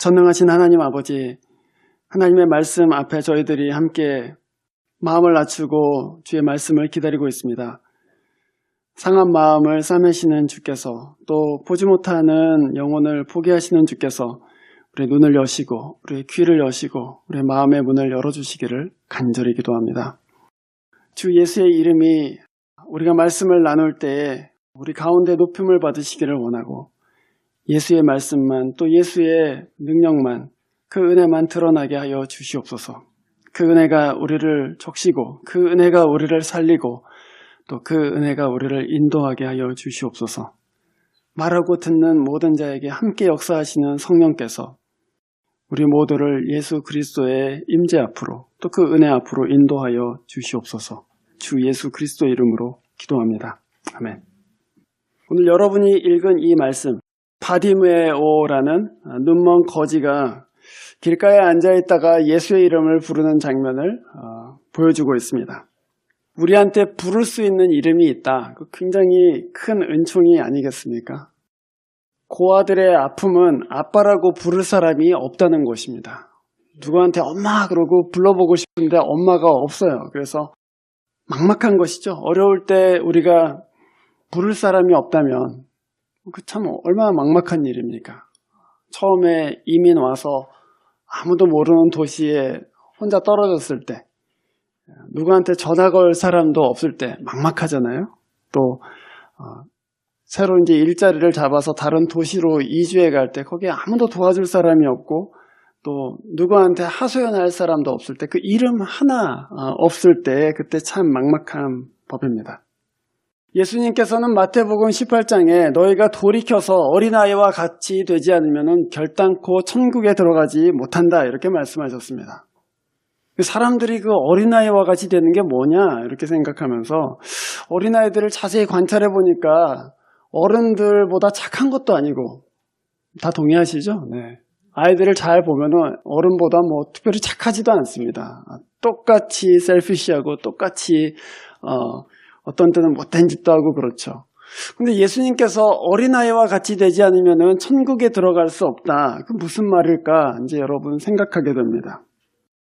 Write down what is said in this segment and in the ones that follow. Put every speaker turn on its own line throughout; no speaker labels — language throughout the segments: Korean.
전능하신 하나님 아버지, 하나님의 말씀 앞에 저희들이 함께 마음을 낮추고 주의 말씀을 기다리고 있습니다. 상한 마음을 싸매시는 주께서, 또 보지 못하는 영혼을 보게 하시는 주께서 우리의 눈을 여시고 우리의 귀를 여시고 우리의 마음의 문을 열어주시기를 간절히 기도합니다. 주 예수의 이름이 우리가 말씀을 나눌 때에 우리 가운데 높임을 받으시기를 원하고, 예수의 말씀만, 또 예수의 능력만, 그 은혜만 드러나게 하여 주시옵소서. 그 은혜가 우리를 적시고 그 은혜가 우리를 살리고 또 그 은혜가 우리를 인도하게 하여 주시옵소서. 말하고 듣는 모든 자에게 함께 역사하시는 성령께서 우리 모두를 예수 그리스도의 임재 앞으로, 또 그 은혜 앞으로 인도하여 주시옵소서. 주 예수 그리스도 이름으로 기도합니다. 아멘. 오늘 여러분이 읽은 이 말씀, 바디메오라는 눈먼 거지가 길가에 앉아있다가 예수의 이름을 부르는 장면을 보여주고 있습니다. 우리한테 부를 수 있는 이름이 있다. 굉장히 큰 은총이 아니겠습니까? 고아들의 아픔은 아빠라고 부를 사람이 없다는 것입니다. 누구한테 엄마 그러고 불러보고 싶은데 엄마가 없어요. 그래서 막막한 것이죠. 어려울 때 우리가 부를 사람이 없다면 그 참 얼마나 막막한 일입니까? 처음에 이민 와서 아무도 모르는 도시에 혼자 떨어졌을 때, 누구한테 전화 걸 사람도 없을 때 막막하잖아요. 또 새로 이제 일자리를 잡아서 다른 도시로 이주해 갈 때 거기에 아무도 도와줄 사람이 없고, 또 누구한테 하소연할 사람도 없을 때, 그 이름 하나 없을 때 그때 참 막막한 법입니다. 예수님께서는 마태복음 18장에 너희가 돌이켜서 어린아이와 같이 되지 않으면 결단코 천국에 들어가지 못한다, 이렇게 말씀하셨습니다. 사람들이 그 어린아이와 같이 되는 게 뭐냐 이렇게 생각하면서 어린아이들을 자세히 관찰해 보니까 어른들보다 착한 것도 아니고, 다 동의하시죠? 네. 아이들을 잘 보면은 어른보다 뭐 특별히 착하지도 않습니다. 똑같이 셀피시하고 똑같이 어떤 때는 못된 짓도 하고 그렇죠. 근데 예수님께서 어린아이와 같이 되지 않으면 천국에 들어갈 수 없다. 그 무슨 말일까? 이제 여러분 생각하게 됩니다.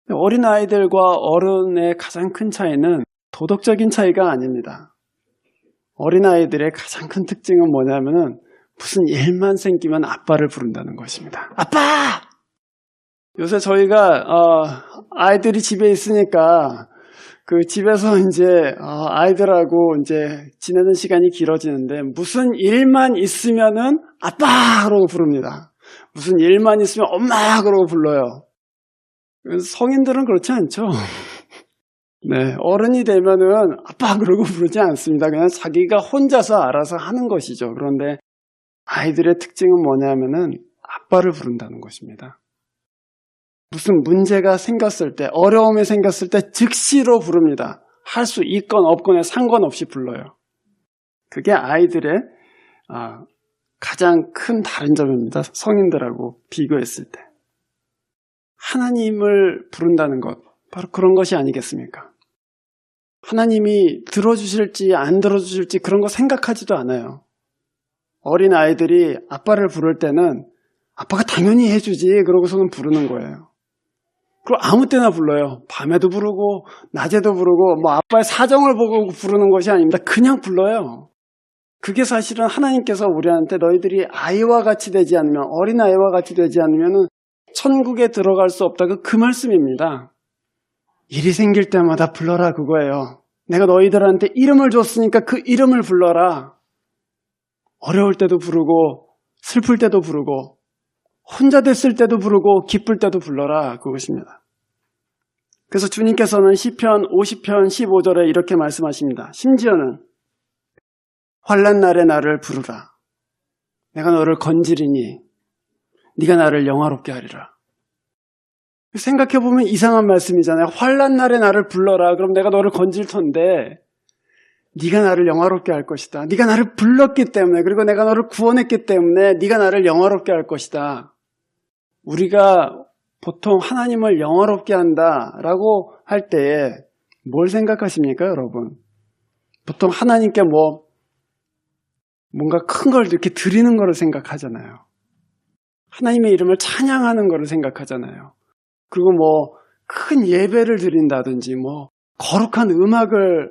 어린아이들과 어른의 가장 큰 차이는 도덕적인 차이가 아닙니다. 어린아이들의 가장 큰 특징은 뭐냐면은 무슨 일만 생기면 아빠를 부른다는 것입니다. 아빠! 요새 저희가 아이들이 집에 있으니까 그 집에서 이제 아이들하고 이제 지내는 시간이 길어지는데, 무슨 일만 있으면은 아빠! 그러고 부릅니다. 무슨 일만 있으면 엄마! 그러고 불러요. 성인들은 그렇지 않죠. 네, 어른이 되면은 아빠! 그러고 부르지 않습니다. 그냥 자기가 혼자서 알아서 하는 것이죠. 그런데 아이들의 특징은 뭐냐면은 아빠를 부른다는 것입니다. 무슨 문제가 생겼을 때, 어려움이 생겼을 때 즉시로 부릅니다. 할 수 있건 없건에 상관없이 불러요. 그게 아이들의 가장 큰 다른 점입니다. 성인들하고 비교했을 때. 하나님을 부른다는 것, 바로 그런 것이 아니겠습니까? 하나님이 들어주실지 안 들어주실지 그런 거 생각하지도 않아요. 어린 아이들이 아빠를 부를 때는 아빠가 당연히 해주지 그러고서는 부르는 거예요. 그리고 아무 때나 불러요. 밤에도 부르고 낮에도 부르고, 뭐 아빠의 사정을 보고 부르는 것이 아닙니다. 그냥 불러요. 그게 사실은 하나님께서 우리한테 너희들이 아이와 같이 되지 않으면, 어린아이와 같이 되지 않으면 천국에 들어갈 수 없다, 그 말씀입니다. 일이 생길 때마다 불러라, 그거예요. 내가 너희들한테 이름을 줬으니까 그 이름을 불러라. 어려울 때도 부르고 슬플 때도 부르고 혼자 됐을 때도 부르고 기쁠 때도 불러라, 그것입니다. 그래서 주님께서는 시편 50편 15절에 이렇게 말씀하십니다. 심지어는 환난 날에 나를 부르라. 내가 너를 건지리니 네가 나를 영화롭게 하리라. 생각해보면 이상한 말씀이잖아요. 환난 날에 나를 불러라. 그럼 내가 너를 건질 텐데 네가 나를 영화롭게 할 것이다. 네가 나를 불렀기 때문에, 그리고 내가 너를 구원했기 때문에 네가 나를 영화롭게 할 것이다. 우리가 보통 하나님을 영화롭게 한다라고 할 때에 뭘 생각하십니까, 여러분? 보통 하나님께 뭔가 큰 걸 이렇게 드리는 거를 생각하잖아요. 하나님의 이름을 찬양하는 거를 생각하잖아요. 그리고 뭐 큰 예배를 드린다든지 뭐 거룩한 음악을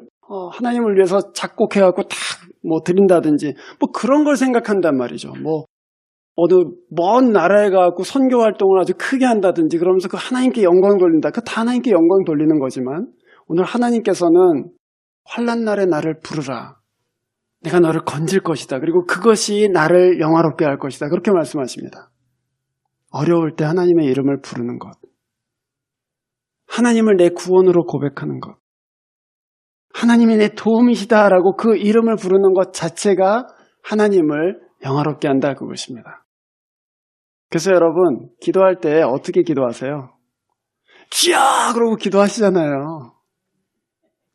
하나님을 위해서 작곡해갖고 딱 뭐 드린다든지 뭐 그런 걸 생각한단 말이죠. 뭐 어느 먼 나라에 가고 선교 활동을 아주 크게 한다든지 그러면서 그 하나님께 영광 돌린다. 그 다 하나님께 영광 돌리는 거지만 오늘 하나님께서는 환난 날에 나를 부르라. 내가 너를 건질 것이다. 그리고 그것이 나를 영화롭게 할 것이다. 그렇게 말씀하십니다. 어려울 때 하나님의 이름을 부르는 것. 하나님을 내 구원으로 고백하는 것. 하나님이 내 도움이시다라고 그 이름을 부르는 것 자체가 하나님을 영화롭게 한다 그것입니다. 그래서 여러분 기도할 때 어떻게 기도하세요? 주여! 그러고 기도하시잖아요.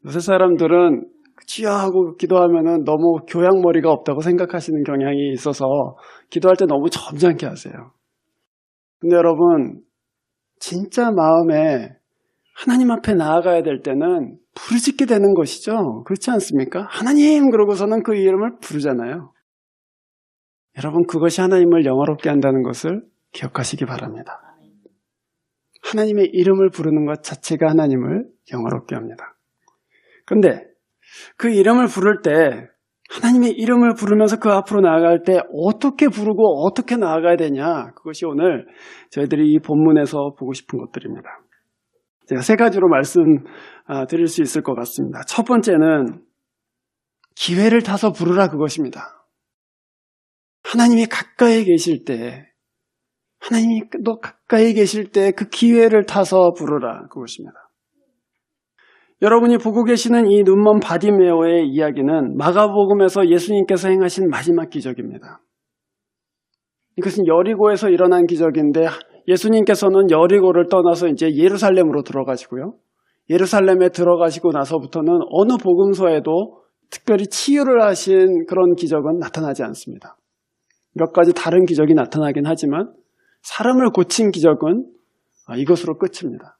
요새 사람들은 주여 하고 기도하면은 너무 교양머리가 없다고 생각하시는 경향이 있어서 기도할 때 너무 점잖게 하세요. 근데 여러분 진짜 마음에 하나님 앞에 나아가야 될 때는 부르짖게 되는 것이죠. 그렇지 않습니까? 하나님 그러고서는 그 이름을 부르잖아요. 여러분 그것이 하나님을 영화롭게 한다는 것을 기억하시기 바랍니다. 하나님의 이름을 부르는 것 자체가 하나님을 영화롭게 합니다. 그런데 그 이름을 부를 때 하나님의 이름을 부르면서 그 앞으로 나아갈 때 어떻게 부르고 어떻게 나아가야 되냐, 그것이 오늘 저희들이 이 본문에서 보고 싶은 것들입니다. 제가 세 가지로 말씀드릴 수 있을 것 같습니다. 첫 번째는 기회를 타서 부르라 그것입니다. 하나님이 가까이 계실 때, 하나님이 너 가까이 계실 때 그 기회를 타서 부르라 그것입니다. 여러분이 보고 계시는 이 눈먼 바디메오의 이야기는 마가복음에서 예수님께서 행하신 마지막 기적입니다. 이것은 여리고에서 일어난 기적인데 예수님께서는 여리고를 떠나서 이제 예루살렘으로 들어가시고요. 예루살렘에 들어가시고 나서부터는 어느 복음서에도 특별히 치유를 하신 그런 기적은 나타나지 않습니다. 몇 가지 다른 기적이 나타나긴 하지만 사람을 고친 기적은 이것으로 끝입니다.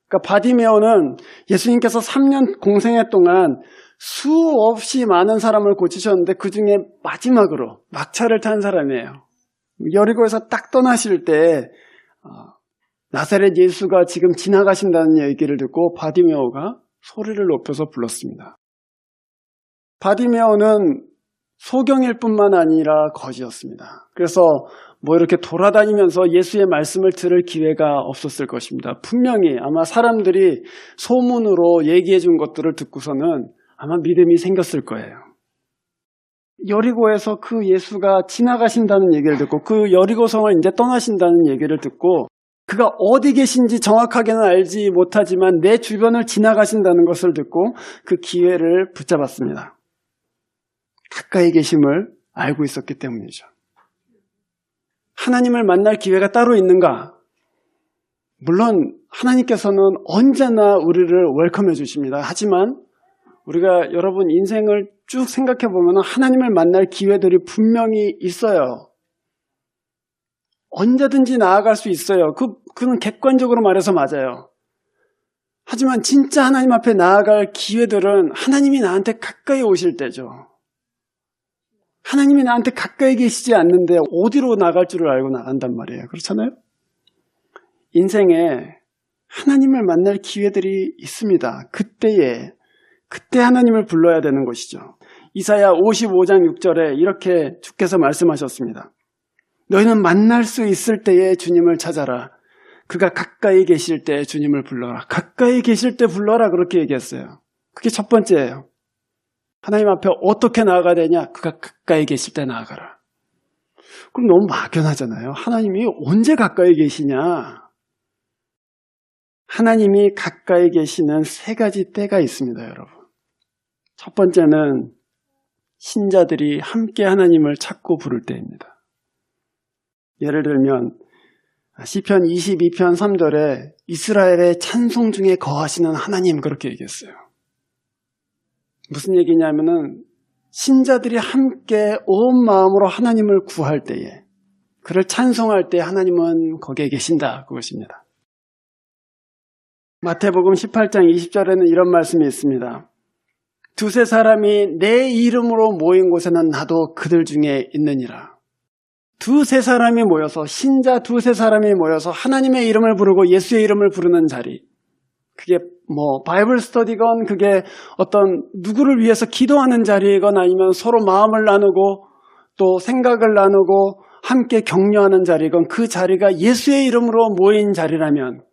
그러니까 바디메오는 예수님께서 3년 공생애 동안 수없이 많은 사람을 고치셨는데 그 중에 마지막으로 막차를 탄 사람이에요. 여리고에서 딱 떠나실 때 나사렛 예수가 지금 지나가신다는 얘기를 듣고 바디메오가 소리를 높여서 불렀습니다. 바디메오는 소경일 뿐만 아니라 거지였습니다. 그래서 뭐 이렇게 돌아다니면서 예수의 말씀을 들을 기회가 없었을 것입니다. 분명히 아마 사람들이 소문으로 얘기해 준 것들을 듣고서는 아마 믿음이 생겼을 거예요. 여리고에서 그 예수가 지나가신다는 얘기를 듣고 그 여리고성을 이제 떠나신다는 얘기를 듣고 그가 어디 계신지 정확하게는 알지 못하지만 내 주변을 지나가신다는 것을 듣고 그 기회를 붙잡았습니다. 가까이 계심을 알고 있었기 때문이죠. 하나님을 만날 기회가 따로 있는가? 물론 하나님께서는 언제나 우리를 웰컴해 주십니다. 하지만 우리가 여러분 인생을 쭉 생각해 보면 하나님을 만날 기회들이 분명히 있어요. 언제든지 나아갈 수 있어요. 그는 객관적으로 말해서 맞아요. 하지만 진짜 하나님 앞에 나아갈 기회들은 하나님이 나한테 가까이 오실 때죠. 하나님이 나한테 가까이 계시지 않는데 어디로 나갈 줄을 알고 나간단 말이에요. 그렇잖아요? 인생에 하나님을 만날 기회들이 있습니다. 그때 하나님을 불러야 되는 것이죠. 이사야 55장 6절에 이렇게 주께서 말씀하셨습니다. 너희는 만날 수 있을 때에 주님을 찾아라. 그가 가까이 계실 때 주님을 불러라. 가까이 계실 때 불러라 그렇게 얘기했어요. 그게 첫 번째예요. 하나님 앞에 어떻게 나아가야 되냐? 그가 가까이 계실 때 나아가라. 그럼 너무 막연하잖아요. 하나님이 언제 가까이 계시냐? 하나님이 가까이 계시는 세 가지 때가 있습니다, 여러분. 첫 번째는 신자들이 함께 하나님을 찾고 부를 때입니다. 예를 들면 시편 22편 3절에 이스라엘의 찬송 중에 거하시는 하나님 그렇게 얘기했어요. 무슨 얘기냐면은 신자들이 함께 온 마음으로 하나님을 구할 때에 그를 찬송할 때 하나님은 거기에 계신다 그것입니다. 마태복음 18장 20절에는 이런 말씀이 있습니다. 두세 사람이 내 이름으로 모인 곳에는 나도 그들 중에 있느니라. 두세 사람이 모여서, 신자 두세 사람이 모여서 하나님의 이름을 부르고 예수의 이름을 부르는 자리, 그게 바이블 스터디건, 그게 어떤 누구를 위해서 기도하는 자리이건, 아니면 서로 마음을 나누고 또 생각을 나누고 함께 격려하는 자리건, 그 자리가 예수의 이름으로 모인 자리라면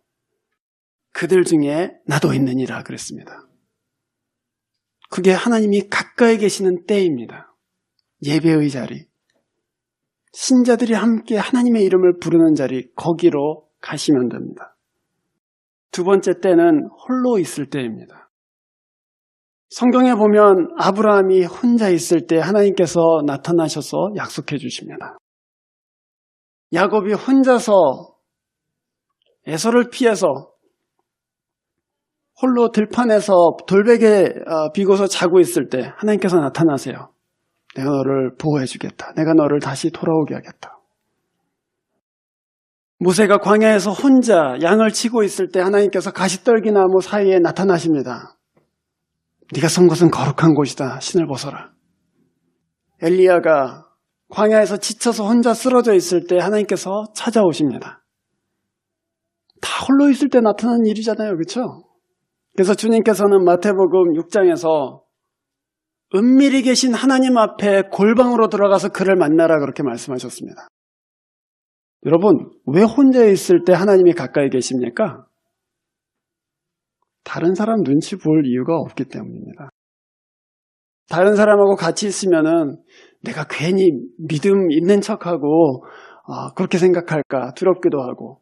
그들 중에 나도 있느니라 그랬습니다. 그게 하나님이 가까이 계시는 때입니다. 예배의 자리, 신자들이 함께 하나님의 이름을 부르는 자리, 거기로 가시면 됩니다. 두 번째 때는 홀로 있을 때입니다. 성경에 보면 아브라함이 혼자 있을 때 하나님께서 나타나셔서 약속해 주십니다. 야곱이 혼자서 에서를 피해서 홀로 들판에서 돌베개 비고서 자고 있을 때 하나님께서 나타나세요. 내가 너를 보호해 주겠다. 내가 너를 다시 돌아오게 하겠다. 모세가 광야에서 혼자 양을 치고 있을 때 하나님께서 가시떨기나무 사이에 나타나십니다. 네가 선 곳은 거룩한 곳이다. 신을 벗어라. 엘리야가 광야에서 지쳐서 혼자 쓰러져 있을 때 하나님께서 찾아오십니다. 다 홀로 있을 때 나타나는 일이잖아요. 그렇죠? 그래서 주님께서는 마태복음 6장에서 은밀히 계신 하나님 앞에 골방으로 들어가서 그를 만나라 그렇게 말씀하셨습니다. 여러분, 왜 혼자 있을 때 하나님이 가까이 계십니까? 다른 사람 눈치 볼 이유가 없기 때문입니다. 다른 사람하고 같이 있으면은 내가 괜히 믿음 있는 척하고 그렇게 생각할까 두렵기도 하고,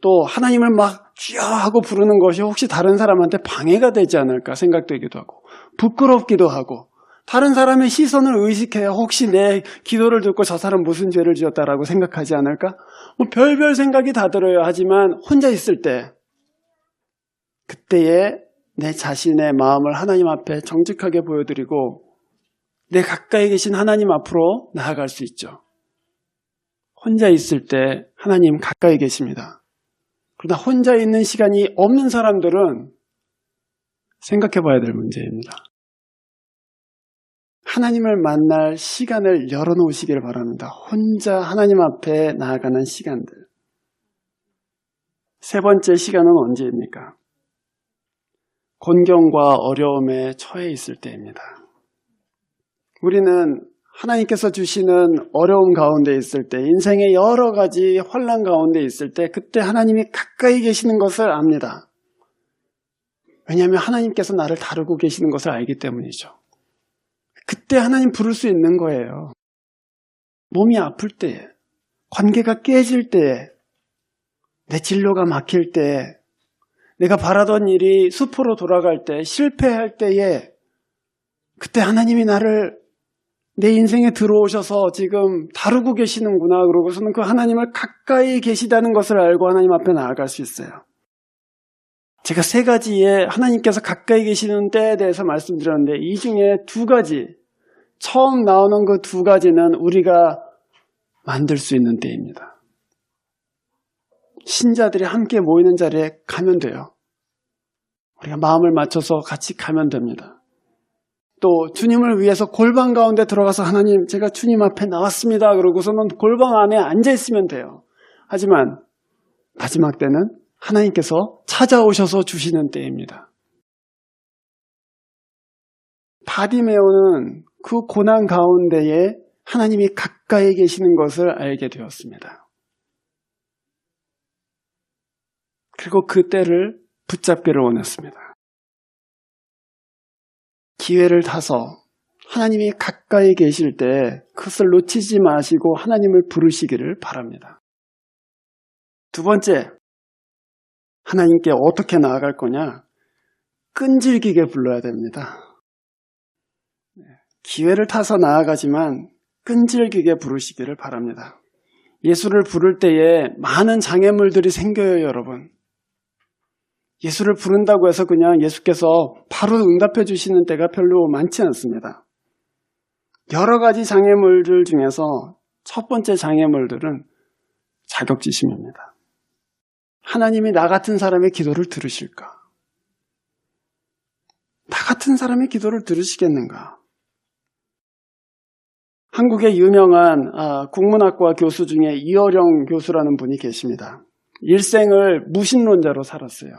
또 하나님을 막 주여 하고 부르는 것이 혹시 다른 사람한테 방해가 되지 않을까 생각되기도 하고, 부끄럽기도 하고, 다른 사람의 시선을 의식해야 혹시 내 기도를 듣고 저 사람 무슨 죄를 지었다라고 생각하지 않을까? 별별 생각이 다 들어요. 하지만 혼자 있을 때, 그때에 내 자신의 마음을 하나님 앞에 정직하게 보여드리고 내 가까이 계신 하나님 앞으로 나아갈 수 있죠. 혼자 있을 때 하나님 가까이 계십니다. 그러나 혼자 있는 시간이 없는 사람들은 생각해 봐야 될 문제입니다. 하나님을 만날 시간을 열어놓으시기를 바랍니다. 혼자 하나님 앞에 나아가는 시간들. 세 번째 시간은 언제입니까? 곤경과 어려움에 처해 있을 때입니다. 우리는 하나님께서 주시는 어려움 가운데 있을 때, 인생의 여러 가지 환난 가운데 있을 때, 그때 하나님이 가까이 계시는 것을 압니다. 왜냐하면 하나님께서 나를 다루고 계시는 것을 알기 때문이죠. 그때 하나님 부를 수 있는 거예요. 몸이 아플 때에, 관계가 깨질 때에, 내 진로가 막힐 때에, 내가 바라던 일이 수포로 돌아갈 때, 실패할 때에, 그때 하나님이 나를 내 인생에 들어오셔서 지금 다루고 계시는구나. 그러고서는 그 하나님을 가까이 계시다는 것을 알고 하나님 앞에 나아갈 수 있어요. 제가 세 가지의 하나님께서 가까이 계시는 때에 대해서 말씀드렸는데, 이 중에 두 가지, 처음 나오는 그 두 가지는 우리가 만들 수 있는 때입니다. 신자들이 함께 모이는 자리에 가면 돼요. 우리가 마음을 맞춰서 같이 가면 됩니다. 또 주님을 위해서 골방 가운데 들어가서 하나님, 제가 주님 앞에 나왔습니다. 그러고서는 골방 안에 앉아 있으면 돼요. 하지만 마지막 때는 하나님께서 찾아오셔서 주시는 때입니다. 바디메오는 그 고난 가운데에 하나님이 가까이 계시는 것을 알게 되었습니다. 그리고 그 때를 붙잡기를 원했습니다. 기회를 타서 하나님이 가까이 계실 때 그것을 놓치지 마시고 하나님을 부르시기를 바랍니다. 두 번째, 하나님께 어떻게 나아갈 거냐? 끈질기게 불러야 됩니다. 기회를 타서 나아가지만 끈질기게 부르시기를 바랍니다. 예수를 부를 때에 많은 장애물들이 생겨요, 여러분. 예수를 부른다고 해서 그냥 예수께서 바로 응답해 주시는 때가 별로 많지 않습니다. 여러 가지 장애물들 중에서 첫 번째 장애물들은 자격지심입니다. 하나님이 나 같은 사람의 기도를 들으실까? 나 같은 사람의 기도를 들으시겠는가? 한국의 유명한 국문학과 교수 중에 이어령 교수라는 분이 계십니다. 일생을 무신론자로 살았어요.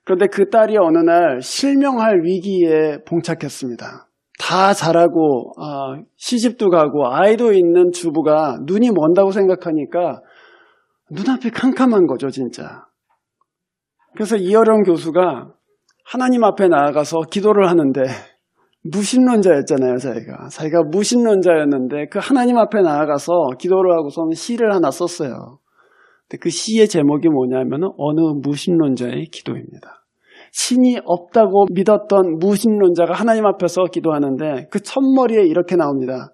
그런데 그 딸이 어느 날 실명할 위기에 봉착했습니다. 다 잘하고 시집도 가고 아이도 있는 주부가 눈이 먼다고 생각하니까 눈앞이 캄캄한 거죠, 진짜. 그래서 이어령 교수가 하나님 앞에 나아가서 기도를 하는데, 무신론자였잖아요, 자기가 무신론자였는데 그 하나님 앞에 나아가서 기도를 하고서는 시를 하나 썼어요. 근데 그 시의 제목이 뭐냐면 어느 무신론자의 기도입니다. 신이 없다고 믿었던 무신론자가 하나님 앞에서 기도하는데 그 첫머리에 이렇게 나옵니다.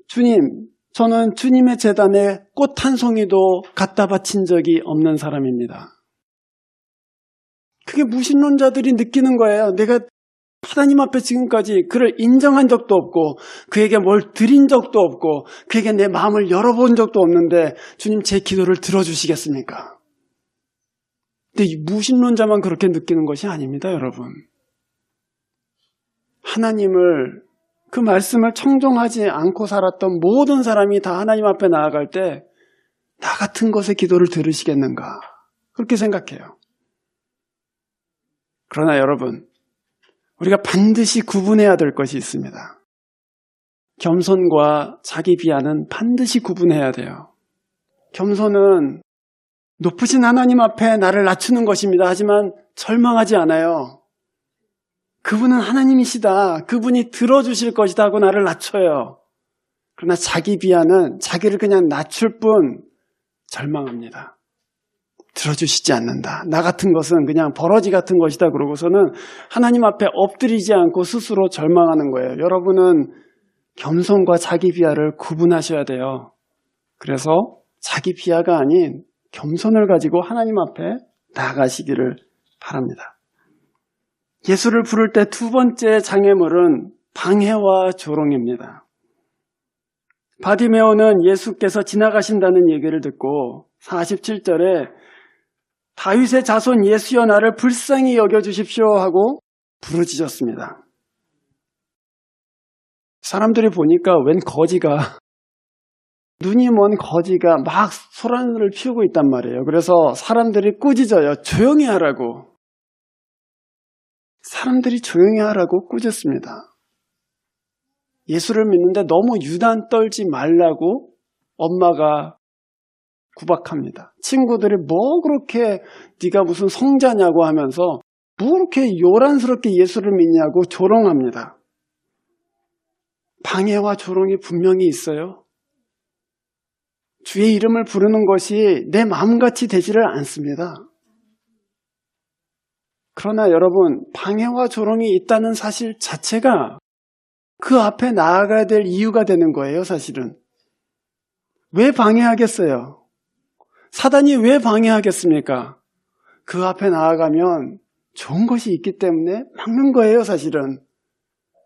주님, 저는 주님의 제단에 꽃 한 송이도 갖다 바친 적이 없는 사람입니다. 그게 무신론자들이 느끼는 거예요. 내가 하나님 앞에 지금까지 그를 인정한 적도 없고 그에게 뭘 드린 적도 없고 그에게 내 마음을 열어본 적도 없는데 주님 제 기도를 들어주시겠습니까? 근데 이 무신론자만 그렇게 느끼는 것이 아닙니다, 여러분. 하나님을, 그 말씀을 청종하지 않고 살았던 모든 사람이 다 하나님 앞에 나아갈 때 나 같은 것의 기도를 들으시겠는가? 그렇게 생각해요. 그러나 여러분, 우리가 반드시 구분해야 될 것이 있습니다. 겸손과 자기 비하는 반드시 구분해야 돼요. 겸손은 높으신 하나님 앞에 나를 낮추는 것입니다. 하지만 절망하지 않아요. 그분은 하나님이시다. 그분이 들어주실 것이다 하고 나를 낮춰요. 그러나 자기 비하는 자기를 그냥 낮출 뿐 절망합니다. 들어주시지 않는다. 나 같은 것은 그냥 버러지 같은 것이다. 그러고서는 하나님 앞에 엎드리지 않고 스스로 절망하는 거예요. 여러분은 겸손과 자기 비하를 구분하셔야 돼요. 그래서 자기 비하가 아닌 겸손을 가지고 하나님 앞에 나아가시기를 바랍니다. 예수를 부를 때 두 번째 장애물은 방해와 조롱입니다. 바디메오는 예수께서 지나가신다는 얘기를 듣고 47절에 다윗의 자손 예수여 나를 불쌍히 여겨주십시오 하고 부르짖었습니다. 사람들이 보니까 웬 거지가, 눈이 먼 거지가 막 소란을 피우고 있단 말이에요. 그래서 사람들이 꾸짖어요. 조용히 하라고. 사람들이 조용히 하라고 꾸짖습니다. 예수를 믿는데 너무 유단 떨지 말라고 엄마가 구박합니다. 친구들이 뭐 그렇게 네가 무슨 성자냐고 하면서 뭐 그렇게 요란스럽게 예수를 믿냐고 조롱합니다. 방해와 조롱이 분명히 있어요. 주의 이름을 부르는 것이 내 마음같이 되지를 않습니다. 그러나 여러분, 방해와 조롱이 있다는 사실 자체가 그 앞에 나아가야 될 이유가 되는 거예요, 사실은. 왜 방해하겠어요? 사단이 왜 방해하겠습니까? 그 앞에 나아가면 좋은 것이 있기 때문에 막는 거예요, 사실은.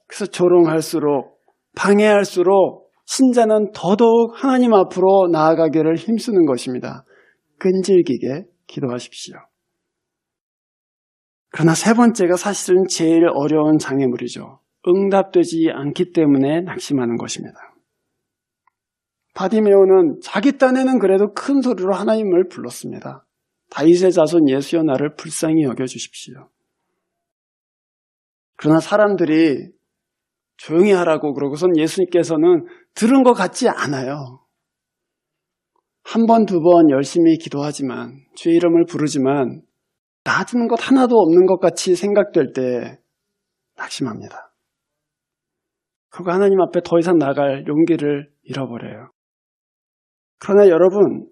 그래서 조롱할수록, 방해할수록 신자는 더더욱 하나님 앞으로 나아가기를 힘쓰는 것입니다. 끈질기게 기도하십시오. 그러나 세 번째가 사실은 제일 어려운 장애물이죠. 응답되지 않기 때문에 낙심하는 것입니다. 바디메오는 자기 딴에는 그래도 큰 소리로 하나님을 불렀습니다. 다윗의 자손 예수여 나를 불쌍히 여겨주십시오. 그러나 사람들이 조용히 하라고 그러고선 예수님께서는 들은 것 같지 않아요. 한 번, 두 번 열심히 기도하지만, 주의 이름을 부르지만 나아지는 것 하나도 없는 것 같이 생각될 때 낙심합니다. 그리고 하나님 앞에 더 이상 나갈 용기를 잃어버려요. 그러나 여러분,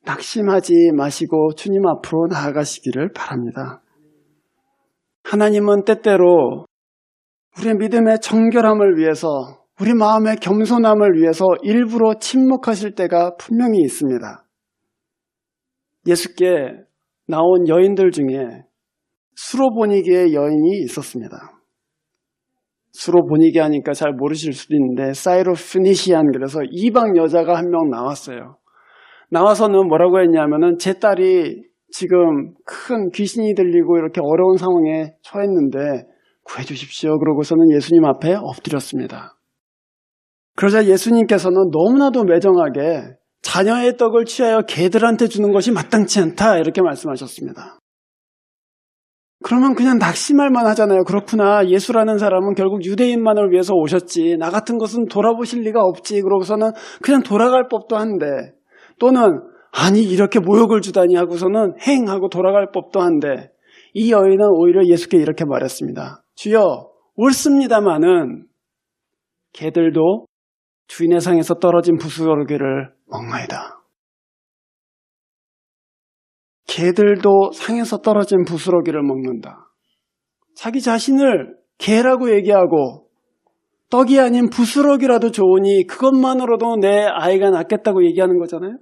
낙심하지 마시고 주님 앞으로 나아가시기를 바랍니다. 하나님은 때때로 우리의 믿음의 정결함을 위해서, 우리 마음의 겸손함을 위해서 일부러 침묵하실 때가 분명히 있습니다. 예수께 나온 여인들 중에 수로보니게의 여인이 있었습니다. 수로보니게 하니까 잘 모르실 수도 있는데 사이로피니시안, 그래서 이방 여자가 한 명 나왔어요. 나와서는 뭐라고 했냐면은 제 딸이 지금 큰 귀신이 들리고 이렇게 어려운 상황에 처했는데 구해주십시오. 그러고서는 예수님 앞에 엎드렸습니다. 그러자 예수님께서는 너무나도 매정하게 자녀의 떡을 취하여 개들한테 주는 것이 마땅치 않다 이렇게 말씀하셨습니다. 그러면 그냥 낙심할만 하잖아요. 그렇구나. 예수라는 사람은 결국 유대인만을 위해서 오셨지. 나 같은 것은 돌아보실 리가 없지. 그러고서는 그냥 돌아갈 법도 한데, 또는 아니 이렇게 모욕을 주다니 하고서는 행하고 돌아갈 법도 한데, 이 여인은 오히려 예수께 이렇게 말했습니다. 주여, 옳습니다마는 개들도 주인의 상에서 떨어진 부스러기를 먹나이다. 개들도 상에서 떨어진 부스러기를 먹는다. 자기 자신을 개라고 얘기하고 떡이 아닌 부스러기라도 좋으니 그것만으로도 내 아이가 낫겠다고 얘기하는 거잖아요.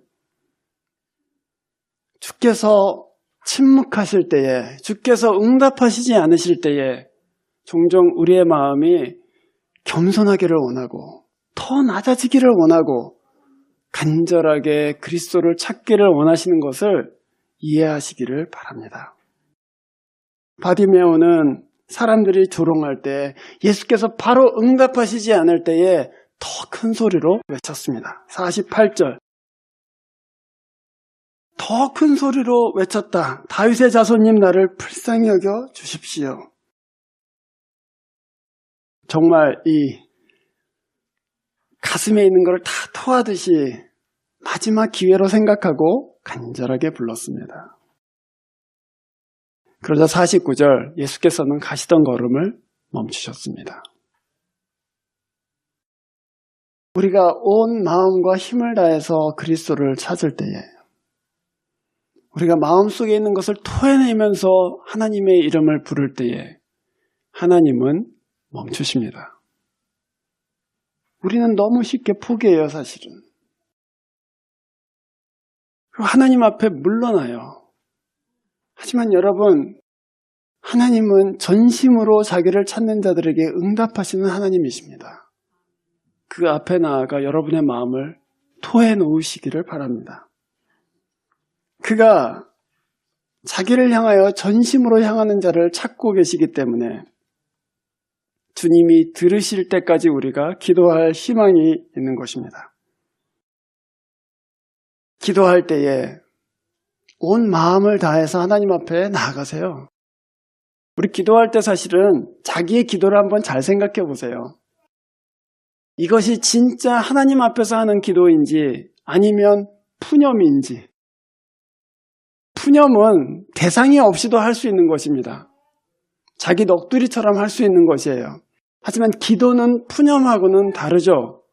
주께서 침묵하실 때에, 주께서 응답하시지 않으실 때에 종종 우리의 마음이 겸손하기를 원하고 더 낮아지기를 원하고 간절하게 그리스도를 찾기를 원하시는 것을 이해하시기를 바랍니다. 바디메오는 사람들이 조롱할 때 예수께서 바로 응답하시지 않을 때에 더 큰 소리로 외쳤습니다. 48절. 더 큰 소리로 외쳤다. 다윗의 자손님 나를 불쌍히 여겨 주십시오. 정말 이 가슴에 있는 것을 다 토하듯이 마지막 기회로 생각하고 간절하게 불렀습니다. 그러자 49절 예수께서는 가시던 걸음을 멈추셨습니다. 우리가 온 마음과 힘을 다해서 그리스도를 찾을 때에 우리가 마음속에 있는 것을 토해내면서 하나님의 이름을 부를 때에 하나님은 멈추십니다. 우리는 너무 쉽게 포기해요, 사실은. 하나님 앞에 물러나요. 하지만 여러분, 하나님은 전심으로 자기를 찾는 자들에게 응답하시는 하나님이십니다. 그 앞에 나아가 여러분의 마음을 토해 놓으시기를 바랍니다. 그가 자기를 향하여 전심으로 향하는 자를 찾고 계시기 때문에 주님이 들으실 때까지 우리가 기도할 희망이 있는 것입니다. 기도할 때에 온 마음을 다해서 하나님 앞에 나아가세요. 우리 기도할 때 사실은 자기의 기도를 한번 잘 생각해 보세요. 이것이 진짜 하나님 앞에서 하는 기도인지 아니면 푸념인지. 푸념은 대상이 없이도 할 수 있는 것입니다. 자기 넋두리처럼 할 수 있는 것이에요. 하지만 기도는 푸념하고는 다르죠.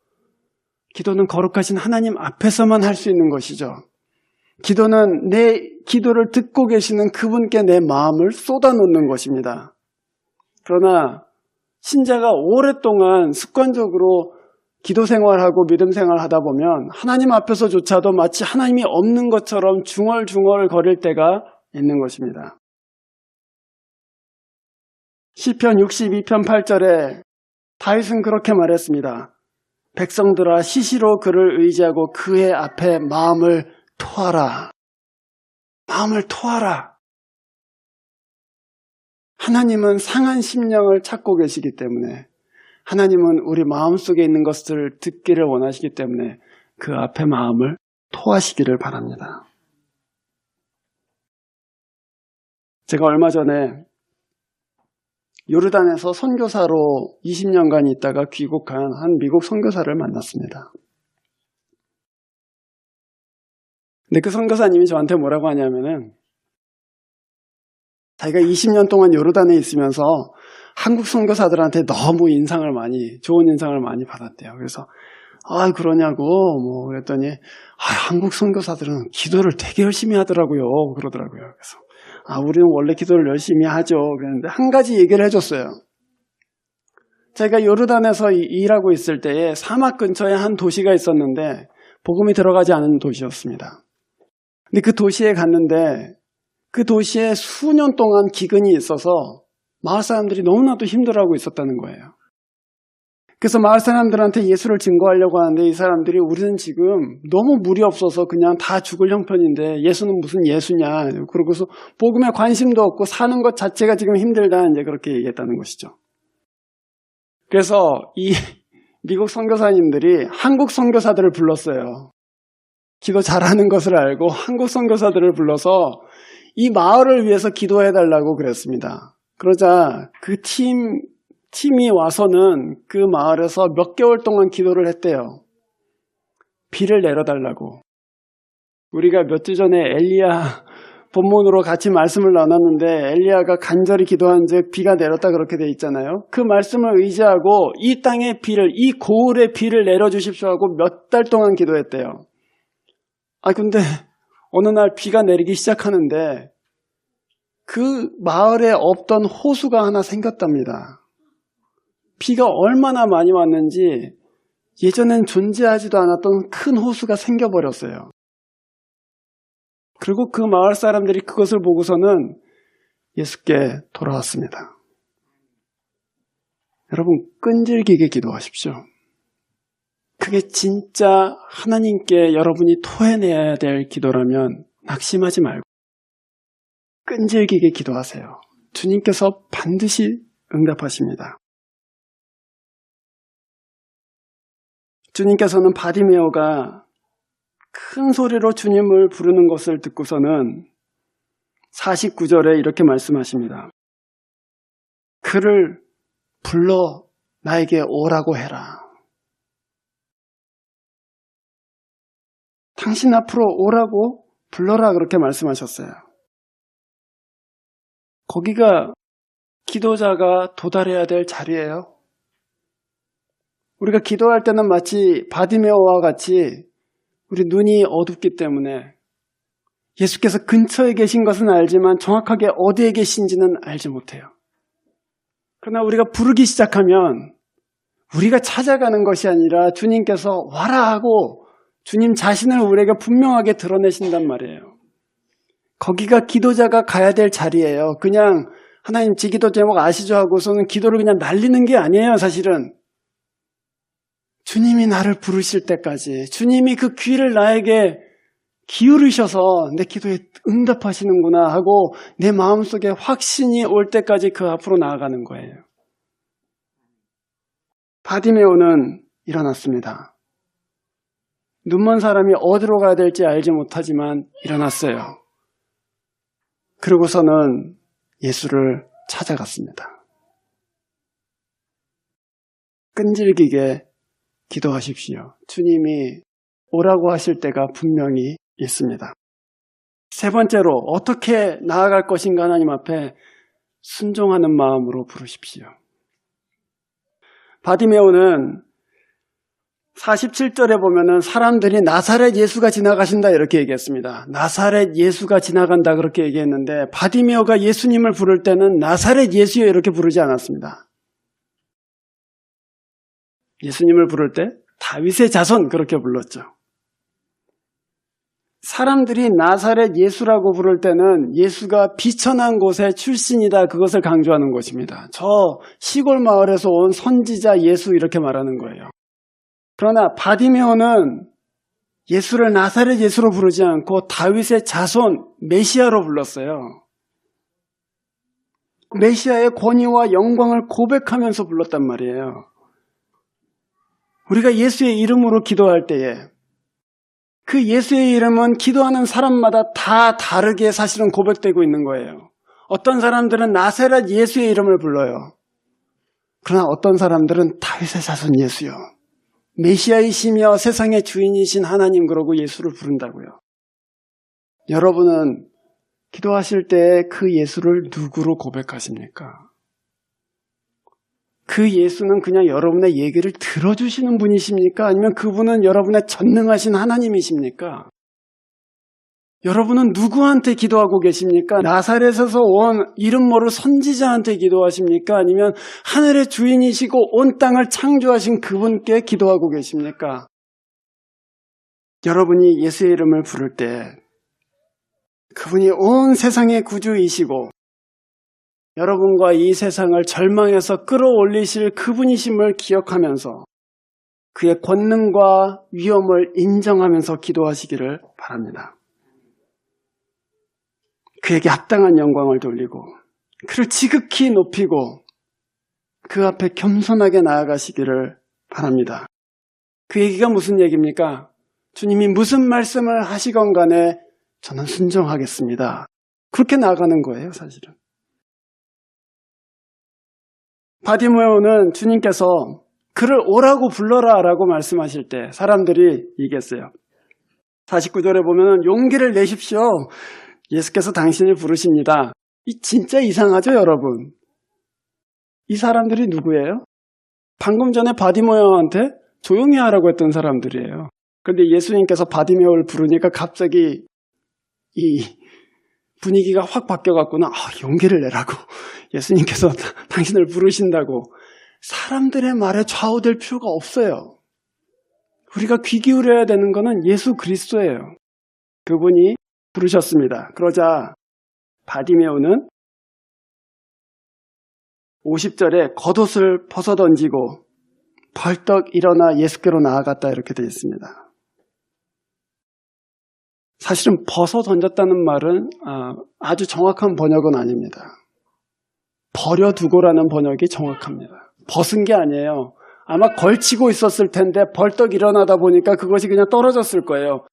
기도는 거룩하신 하나님 앞에서만 할 수 있는 것이죠. 기도는 내 기도를 듣고 계시는 그분께 내 마음을 쏟아놓는 것입니다. 그러나 신자가 오랫동안 습관적으로 기도 생활하고 믿음 생활하다 보면 하나님 앞에서조차도 마치 하나님이 없는 것처럼 중얼중얼 거릴 때가 있는 것입니다. 시편 62편 8절에 다윗은 그렇게 말했습니다. 백성들아 시시로 그를 의지하고 그의 앞에 마음을 토하라. 마음을 토하라. 하나님은 상한 심령을 찾고 계시기 때문에 하나님은 우리 마음속에 있는 것을 듣기를 원하시기 때문에 그 앞에 마음을 토하시기를 바랍니다. 제가 얼마 전에 요르단에서 선교사로 20년간 있다가 귀국한 한 미국 선교사를 만났습니다. 근데 그 선교사님이 저한테 뭐라고 하냐면은 자기가 20년 동안 요르단에 있으면서 한국 선교사들한테 너무 좋은 인상을 많이 받았대요. 그래서 그러냐고 그랬더니 한국 선교사들은 기도를 되게 열심히 하더라고요. 그러더라고요. 그래서 우리는 원래 기도를 열심히 하죠. 그랬는데 한 가지 얘기를 해줬어요. 제가 요르단에서 일하고 있을 때에 사막 근처에 한 도시가 있었는데 복음이 들어가지 않은 도시였습니다. 근데 그 도시에 갔는데 그 도시에 수년 동안 기근이 있어서 마을 사람들이 너무나도 힘들어하고 있었다는 거예요. 그래서 마을 사람들한테 예수를 증거하려고 하는데 이 사람들이 우리는 지금 너무 물이 없어서 그냥 다 죽을 형편인데 예수는 무슨 예수냐. 그러고서 복음에 관심도 없고 사는 것 자체가 지금 힘들다. 이제 그렇게 얘기했다는 것이죠. 그래서 이 미국 선교사님들이 한국 선교사들을 불렀어요. 기도 잘하는 것을 알고 한국 선교사들을 불러서 이 마을을 위해서 기도해달라고 그랬습니다. 그러자 그 팀이 와서는 그 마을에서 몇 개월 동안 기도를 했대요. 비를 내려달라고. 우리가 몇 주 전에 엘리야 본문으로 같이 말씀을 나눴는데 엘리야가 간절히 기도한 즉 비가 내렸다 그렇게 돼 있잖아요. 그 말씀을 의지하고 이 땅의 비를, 이 고을의 비를 내려주십시오 하고 몇 달 동안 기도했대요. 근데 어느 날 비가 내리기 시작하는데 그 마을에 없던 호수가 하나 생겼답니다. 비가 얼마나 많이 왔는지 예전엔 존재하지도 않았던 큰 호수가 생겨버렸어요. 그리고 그 마을 사람들이 그것을 보고서는 예수께 돌아왔습니다. 여러분, 끈질기게 기도하십시오. 그게 진짜 하나님께 여러분이 토해내야 될 기도라면 낙심하지 말고 끈질기게 기도하세요. 주님께서 반드시 응답하십니다. 주님께서는 바디메오가 큰 소리로 주님을 부르는 것을 듣고서는 49절에 이렇게 말씀하십니다. 그를 불러 나에게 오라고 해라. 당신 앞으로 오라고 불러라 그렇게 말씀하셨어요. 거기가 기도자가 도달해야 될 자리예요. 우리가 기도할 때는 마치 바디메오와 같이 우리 눈이 어둡기 때문에 예수께서 근처에 계신 것은 알지만 정확하게 어디에 계신지는 알지 못해요. 그러나 우리가 부르기 시작하면 우리가 찾아가는 것이 아니라 주님께서 와라 하고 주님 자신을 우리에게 분명하게 드러내신단 말이에요. 거기가 기도자가 가야 될 자리예요. 그냥 하나님 지기도 제목 아시죠 하고서는 기도를 그냥 날리는 게 아니에요. 사실은 주님이 나를 부르실 때까지 주님이 그 귀를 나에게 기울이셔서 내 기도에 응답하시는구나 하고 내 마음속에 확신이 올 때까지 그 앞으로 나아가는 거예요. 바디메오는 일어났습니다. 눈먼 사람이 어디로 가야 될지 알지 못하지만 일어났어요. 그러고서는 예수를 찾아갔습니다. 끈질기게 기도하십시오. 주님이 오라고 하실 때가 분명히 있습니다. 세 번째로 어떻게 나아갈 것인가 하나님 앞에 순종하는 마음으로 부르십시오. 바디메오는 47절에 보면은 사람들이 나사렛 예수가 지나가신다 이렇게 얘기했습니다. 나사렛 예수가 지나간다 그렇게 얘기했는데 바디메오가 예수님을 부를 때는 나사렛 예수여 이렇게 부르지 않았습니다. 예수님을 부를 때 다윗의 자손 그렇게 불렀죠. 사람들이 나사렛 예수라고 부를 때는 예수가 비천한 곳의 출신이다 그것을 강조하는 것입니다. 저 시골 마을에서 온 선지자 예수 이렇게 말하는 거예요. 그러나 바디메오는 예수를 나사렛 예수로 부르지 않고 다윗의 자손 메시아로 불렀어요. 메시아의 권위와 영광을 고백하면서 불렀단 말이에요. 우리가 예수의 이름으로 기도할 때에 그 예수의 이름은 기도하는 사람마다 다 다르게 사실은 고백되고 있는 거예요. 어떤 사람들은 나사렛 예수의 이름을 불러요. 그러나 어떤 사람들은 다윗의 자손 예수요. 메시아이시며 세상의 주인이신 하나님 그러고 예수를 부른다고요. 여러분은 기도하실 때 그 예수를 누구로 고백하십니까? 그 예수는 그냥 여러분의 얘기를 들어주시는 분이십니까? 아니면 그분은 여러분의 전능하신 하나님이십니까? 여러분은 누구한테 기도하고 계십니까? 나사렛에서 온 이름 모를 선지자한테 기도하십니까? 아니면 하늘의 주인이시고 온 땅을 창조하신 그분께 기도하고 계십니까? 여러분이 예수의 이름을 부를 때 그분이 온 세상의 구주이시고 여러분과 이 세상을 절망에서 끌어올리실 그분이심을 기억하면서 그의 권능과 위엄을 인정하면서 기도하시기를 바랍니다. 그에게 합당한 영광을 돌리고 그를 지극히 높이고 그 앞에 겸손하게 나아가시기를 바랍니다. 그 얘기가 무슨 얘기입니까? 주님이 무슨 말씀을 하시건 간에 저는 순종하겠습니다. 그렇게 나아가는 거예요, 사실은. 바디메오는 주님께서 그를 오라고 불러라 라고 말씀하실 때 사람들이 얘기했어요. 49절에 보면 용기를 내십시오. 예수께서 당신을 부르십니다. 이 진짜 이상하죠, 여러분? 이 사람들이 누구예요? 방금 전에 바디메오한테 조용히 하라고 했던 사람들이에요. 그런데 예수님께서 바디메오를 부르니까 갑자기 이 분위기가 확 바뀌어갖고는 용기를 내라고 예수님께서 당신을 부르신다고. 사람들의 말에 좌우될 필요가 없어요. 우리가 귀 기울여야 되는 것은 예수 그리스도예요. 그분이 부르셨습니다. 그러자 바디메오는 50절에 겉옷을 벗어던지고 벌떡 일어나 예수께로 나아갔다 이렇게 되어 있습니다. 사실은 벗어던졌다는 말은 아주 정확한 번역은 아닙니다. 버려두고라는 번역이 정확합니다. 벗은 게 아니에요. 아마 걸치고 있었을 텐데 벌떡 일어나다 보니까 그것이 그냥 떨어졌을 거예요.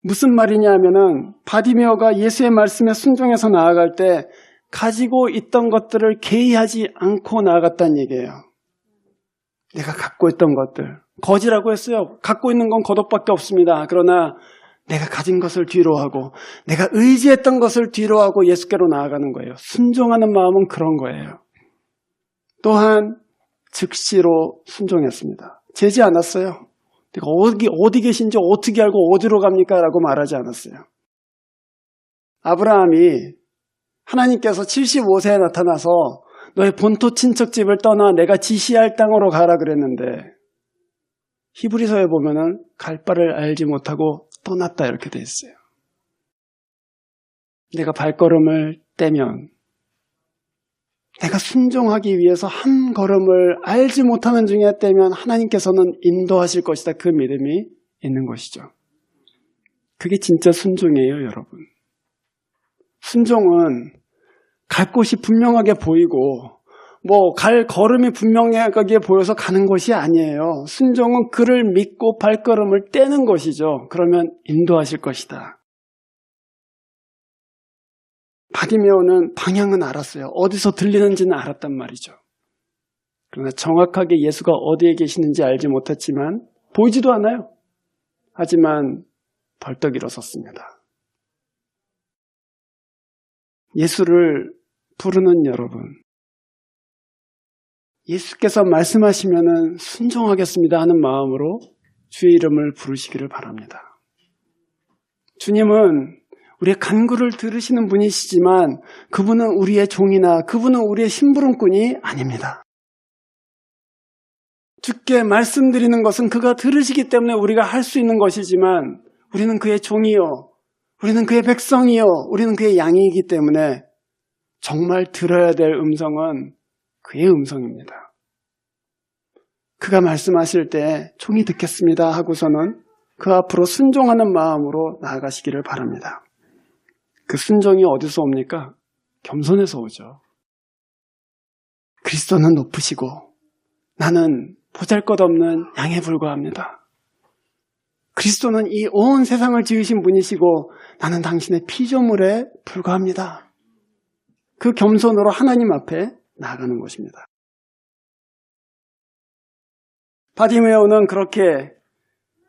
무슨 말이냐 하면은 바디메오가 예수의 말씀에 순종해서 나아갈 때 가지고 있던 것들을 개의하지 않고 나아갔다는 얘기예요. 내가 갖고 있던 것들. 거지라고 했어요. 갖고 있는 건 겉옷밖에 없습니다. 그러나 내가 가진 것을 뒤로 하고 내가 의지했던 것을 뒤로 하고 예수께로 나아가는 거예요. 순종하는 마음은 그런 거예요. 또한 즉시로 순종했습니다. 재지 않았어요. 내가 어디 계신지 어떻게 알고 어디로 갑니까? 라고 말하지 않았어요. 아브라함이 하나님께서 75세에 나타나서 너의 본토 친척집을 떠나 내가 지시할 땅으로 가라 그랬는데 히브리서에 보면은 갈 바를 알지 못하고 떠났다 이렇게 돼 있어요. 내가 발걸음을 떼면 내가 순종하기 위해서 한 걸음을 알지 못하는 중에 떼면 하나님께서는 인도하실 것이다. 그 믿음이 있는 것이죠. 그게 진짜 순종이에요, 여러분. 순종은 갈 곳이 분명하게 보이고 갈 걸음이 분명하게 보여서 가는 것이 아니에요. 순종은 그를 믿고 발걸음을 떼는 것이죠. 그러면 인도하실 것이다. 바디메오는 방향은 알았어요. 어디서 들리는지는 알았단 말이죠. 그러나 정확하게 예수가 어디에 계시는지 알지 못했지만 보이지도 않아요. 하지만 벌떡 일어섰습니다. 예수를 부르는 여러분, 예수께서 말씀하시면은 순종하겠습니다 하는 마음으로 주의 이름을 부르시기를 바랍니다. 주님은 우리의 간구를 들으시는 분이시지만 그분은 우리의 종이나 그분은 우리의 심부름꾼이 아닙니다. 주께 말씀드리는 것은 그가 들으시기 때문에 우리가 할 수 있는 것이지만 우리는 그의 종이요, 우리는 그의 백성이요, 우리는 그의 양이기 때문에 정말 들어야 될 음성은 그의 음성입니다. 그가 말씀하실 때 종이 듣겠습니다 하고서는 그 앞으로 순종하는 마음으로 나아가시기를 바랍니다. 그 순종이 어디서 옵니까? 겸손에서 오죠. 그리스도는 높으시고 나는 보잘것없는 양에 불과합니다. 그리스도는 이 온 세상을 지으신 분이시고 나는 당신의 피조물에 불과합니다. 그 겸손으로 하나님 앞에 나아가는 것입니다. 바디메오는 그렇게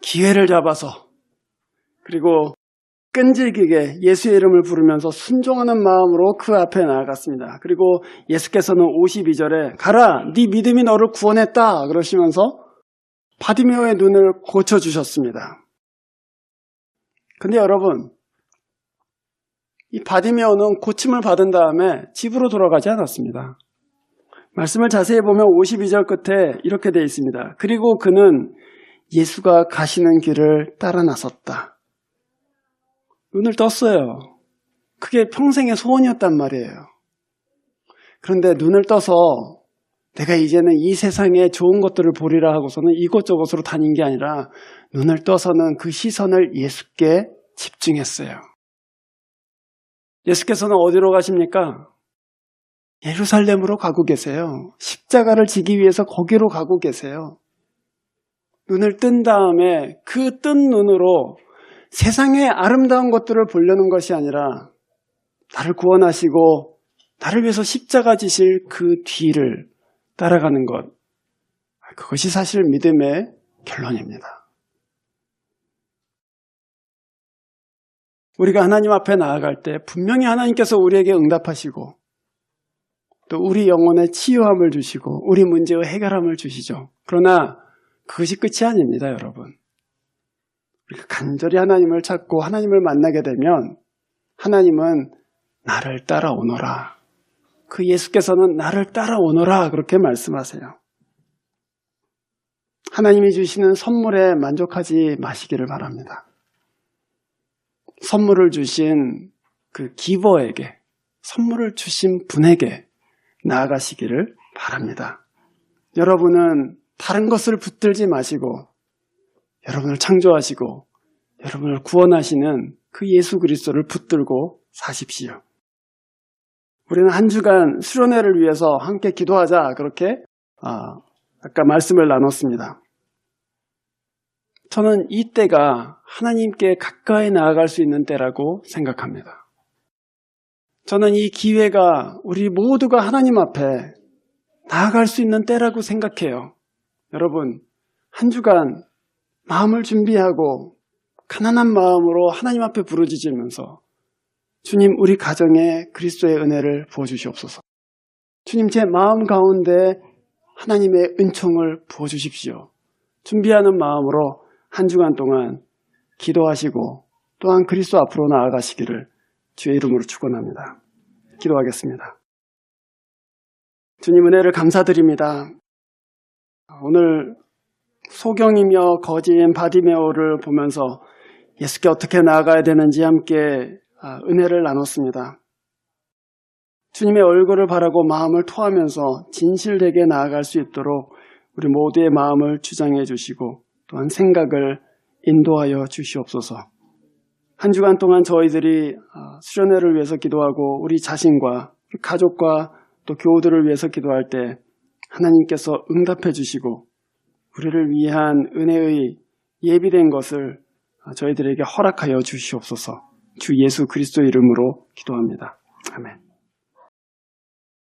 기회를 잡아서 그리고 끈질기게 예수의 이름을 부르면서 순종하는 마음으로 그 앞에 나아갔습니다. 그리고 예수께서는 52절에 가라, 네 믿음이 너를 구원했다 그러시면서 바디메오의 눈을 고쳐주셨습니다. 근데 여러분, 이 바디메오는 고침을 받은 다음에 집으로 돌아가지 않았습니다. 말씀을 자세히 보면 52절 끝에 이렇게 되어 있습니다. 그리고 그는 예수가 가시는 길을 따라 나섰다. 눈을 떴어요. 그게 평생의 소원이었단 말이에요. 그런데 눈을 떠서 내가 이제는 이 세상에 좋은 것들을 보리라 하고서는 이곳저곳으로 다닌 게 아니라 눈을 떠서는 그 시선을 예수께 집중했어요. 예수께서는 어디로 가십니까? 예루살렘으로 가고 계세요. 십자가를 지기 위해서 거기로 가고 계세요. 눈을 뜬 다음에 그 뜬 눈으로 세상의 아름다운 것들을 보려는 것이 아니라 나를 구원하시고 나를 위해서 십자가 지실 그 뒤를 따라가는 것, 그것이 사실 믿음의 결론입니다. 우리가 하나님 앞에 나아갈 때 분명히 하나님께서 우리에게 응답하시고 또 우리 영혼의 치유함을 주시고 우리 문제의 해결함을 주시죠. 그러나 그것이 끝이 아닙니다, 여러분. 우리가 간절히 하나님을 찾고 하나님을 만나게 되면 하나님은 나를 따라오너라. 그 예수께서는 나를 따라오너라 그렇게 말씀하세요. 하나님이 주시는 선물에 만족하지 마시기를 바랍니다. 선물을 주신 그 기버에게, 선물을 주신 분에게 나아가시기를 바랍니다. 여러분은 다른 것을 붙들지 마시고 여러분을 창조하시고 여러분을 구원하시는 그 예수 그리스도를 붙들고 사십시오. 우리는 한 주간 수련회를 위해서 함께 기도하자 그렇게 아까 말씀을 나눴습니다. 저는 이 때가 하나님께 가까이 나아갈 수 있는 때라고 생각합니다. 저는 이 기회가 우리 모두가 하나님 앞에 나아갈 수 있는 때라고 생각해요. 여러분, 한 주간 마음을 준비하고 가난한 마음으로 하나님 앞에 부르짖으면서 주님, 우리 가정에 그리스도의 은혜를 부어주시옵소서. 주님, 제 마음 가운데 하나님의 은총을 부어주십시오. 준비하는 마음으로 한 주간 동안 기도하시고 또한 그리스도 앞으로 나아가시기를 주의 이름으로 축원합니다. 기도하겠습니다. 주님, 은혜를 감사드립니다. 오늘 소경이며 거지인 바디메오를 보면서 예수께 어떻게 나아가야 되는지 함께 은혜를 나눴습니다. 주님의 얼굴을 바라고 마음을 토하면서 진실되게 나아갈 수 있도록 우리 모두의 마음을 주장해 주시고 또한 생각을 인도하여 주시옵소서. 한 주간 동안 저희들이 수련회를 위해서 기도하고 우리 자신과 가족과 또 교우들을 위해서 기도할 때 하나님께서 응답해 주시고 우리를 위한 은혜의 예비된 것을 저희들에게 허락하여 주시옵소서. 주 예수 그리스도 이름으로 기도합니다. 아멘.